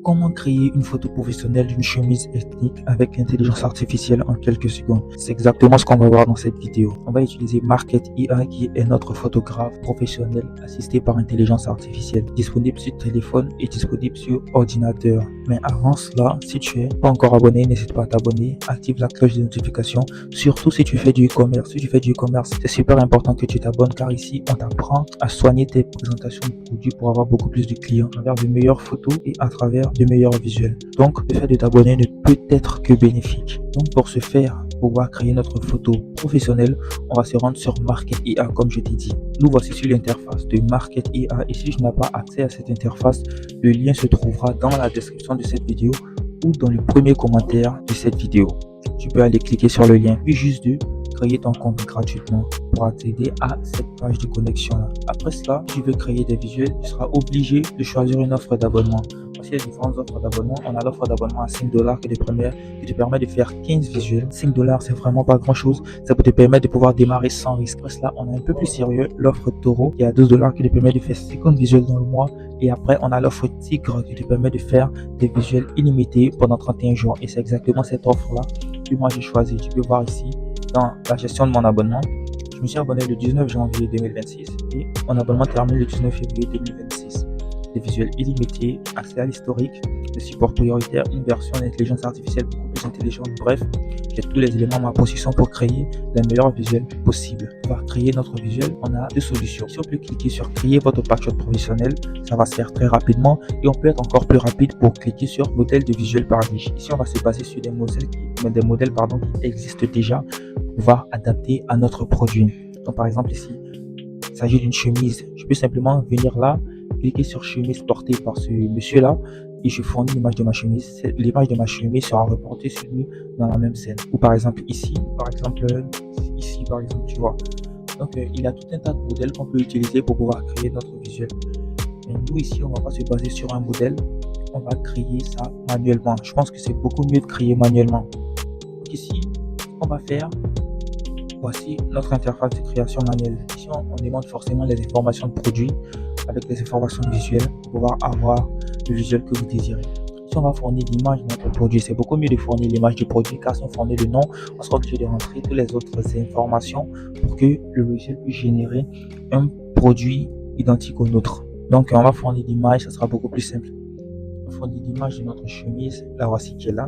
Comment créer une photo professionnelle d'une chemise ethnique avec l'intelligence artificielle en quelques secondes? C'est exactement ce qu'on va voir dans cette vidéo. On va utiliser Market IA qui est notre photographe professionnel assisté par intelligence artificielle, disponible sur téléphone et disponible sur ordinateur. Mais avant cela, si tu n'es pas encore abonné, n'hésite pas à t'abonner, active la cloche de notification, surtout si tu fais du e-commerce. Si tu fais du e-commerce, c'est super important que tu t'abonnes car ici, on t'apprend à soigner tes présentations de produits pour avoir beaucoup plus de clients à travers de meilleures photos et à travers de meilleurs visuels. Donc, le fait de t'abonner ne peut être que bénéfique. Donc, pour ce faire, pour pouvoir créer notre photo professionnelle, on va se rendre sur Market IA comme je t'ai dit. Nous voici sur l'interface de Market IA et si tu n'as pas accès à cette interface, le lien se trouvera dans la description de cette vidéo ou dans le premier commentaire de cette vidéo. Tu peux aller cliquer sur le lien, puis juste de créer ton compte gratuitement pour accéder à cette page de connexion là. Après cela, si tu veux créer des visuels, tu seras obligé de choisir une offre d'abonnement. Voici les différentes offres d'abonnement. On a l'offre d'abonnement à 5 $ qui te permet de faire 15 visuels. 5 $, c'est vraiment pas grand chose. Ça peut te permettre de pouvoir démarrer sans risque. Après cela, on a un peu plus sérieux l'offre Taureau qui est à 12 $ qui te permet de faire 50 visuels dans le mois. Et après, on a l'offre Tigre qui te permet de faire des visuels illimités pendant 31 jours. Et c'est exactement cette offre-là que moi j'ai choisi. Tu peux voir ici dans la gestion de mon abonnement. Je me suis abonné le 19 janvier 2026 et mon abonnement termine le 19 février 2026. Des visuels illimités, accès à l'historique, le support prioritaire, une version d'intelligence artificielle beaucoup plus intelligente. Bref, j'ai tous les éléments à ma possession pour créer les meilleurs visuels possibles. Pour créer notre visuel, on a deux solutions. Si on peut cliquer sur créer votre page professionnelle, ça va se faire très rapidement et on peut être encore plus rapide pour cliquer sur modèle de visuel par niche. Ici, on va se baser sur des modèles qui existent déjà pour pouvoir adapter à notre produit. Donc, par exemple, ici, il s'agit d'une chemise. Je peux simplement venir là, cliquer sur chemise portée par ce monsieur là et je fournis l'image de ma chemise. L'image de ma chemise sera reportée sur lui dans la même scène. Ou par exemple ici, tu vois. Donc il y a tout un tas de modèles qu'on peut utiliser pour pouvoir créer notre visuel. Mais nous ici, on va pas se baser sur un modèle, on va créer ça manuellement. Je pense que c'est beaucoup mieux de créer manuellement. Donc ici, on va faire, voici notre interface de création manuelle. Ici, on demande forcément les informations de produit avec les informations visuelles pour pouvoir avoir le visuel que vous désirez. Si on va fournir l'image de notre produit, c'est beaucoup mieux de fournir l'image du produit car si on fournit le nom, on sera obligé de rentrer toutes les autres informations pour que le logiciel puisse générer un produit identique au nôtre. Donc on va fournir l'image, ça sera beaucoup plus simple. On fournit l'image de notre chemise, la voici qui est là.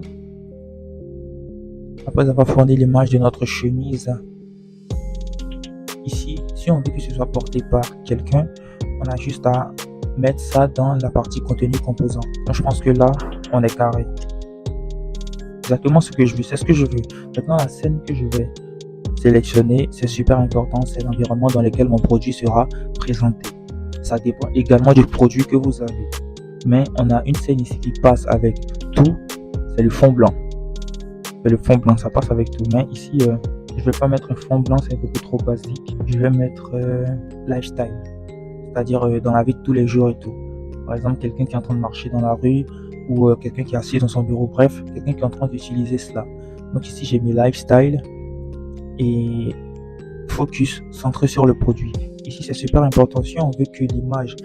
Après avoir fourni l'image de notre chemise, ici, si on veut que ce soit porté par quelqu'un, on a juste à mettre ça dans la partie contenu composant. Donc je pense que là, on est carré. Exactement ce que je veux, c'est ce que je veux. Maintenant, la scène que je vais sélectionner, c'est super important, c'est l'environnement dans lequel mon produit sera présenté. Ça dépend également du produit que vous avez. Mais on a une scène ici qui passe avec tout, c'est le fond blanc. C'est le fond blanc, ça passe avec tout. Mais ici, je vais pas mettre un fond blanc, c'est beaucoup trop basique. Je vais mettre lifestyle. C'est-à-dire dans la vie de tous les jours et tout. Par exemple, quelqu'un qui est en train de marcher dans la rue ou quelqu'un qui est assis dans son bureau, bref, quelqu'un qui est en train d'utiliser cela. Donc ici, j'ai mis lifestyle et focus, centré sur le produit. Ici, c'est super important. Si on veut que l'image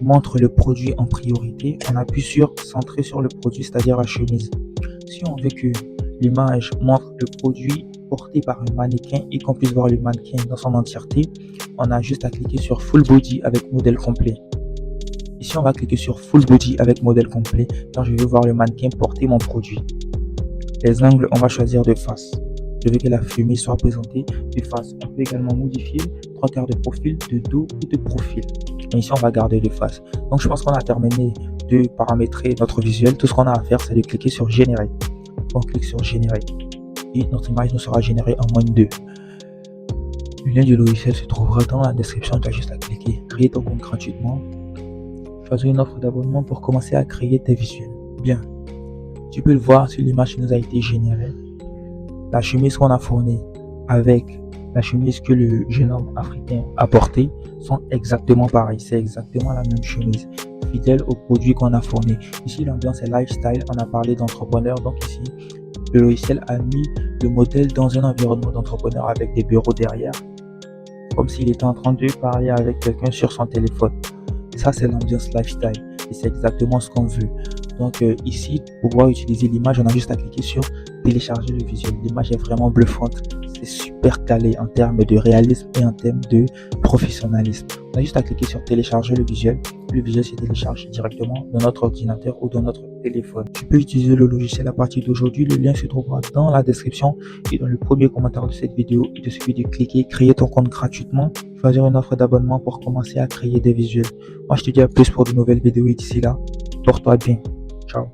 montre le produit en priorité, on appuie sur centré sur le produit, c'est-à-dire la chemise. Si on veut que l'image montre le produit porté par un mannequin et qu'on puisse voir le mannequin dans son entièreté, on a juste à cliquer sur Full Body avec modèle complet. Ici, on va cliquer sur Full Body avec modèle complet car je veux voir le mannequin porter mon produit. Les angles, on va choisir de face. Je veux que la chemise soit présentée de face. On peut également modifier 3/4 de profil, de dos ou de profil. Mais ici, on va garder de face. Donc, je pense qu'on a terminé de paramétrer notre visuel. Tout ce qu'on a à faire, c'est de cliquer sur Générer. On clique sur Générer. Et notre image nous sera générée en moins de 2. Le lien du logiciel se trouvera dans la description, tu as juste à cliquer, créer ton compte gratuitement, choisir une offre d'abonnement pour commencer à créer tes visuels. Bien, tu peux le voir sur l'image qui nous a été générée. La chemise qu'on a fournie avec la chemise que le jeune homme africain a portée sont exactement pareilles, c'est exactement la même chemise, fidèle au produit qu'on a fourni. Ici, l'ambiance est lifestyle, on a parlé d'entrepreneur, donc ici, le logiciel a mis le modèle dans un environnement d'entrepreneur avec des bureaux derrière, comme s'il était en train de parler avec quelqu'un sur son téléphone. Ça, c'est l'ambiance lifestyle et c'est exactement ce qu'on veut. Donc ici, pour pouvoir utiliser l'image, on a juste à cliquer sur télécharger le visuel. L'image est vraiment bluffante. C'est super calé en termes de réalisme et en termes de professionnalisme. On a juste à cliquer sur télécharger le visuel. Le visuel se télécharge directement dans notre ordinateur ou dans notre téléphone. Tu peux utiliser le logiciel à partir d'aujourd'hui. Le lien se trouvera dans la description et dans le premier commentaire de cette vidéo. Il te suffit de cliquer, créer ton compte gratuitement, choisir une offre d'abonnement pour commencer à créer des visuels. Moi, je te dis à plus pour de nouvelles vidéos et d'ici là, porte-toi bien. Ciao.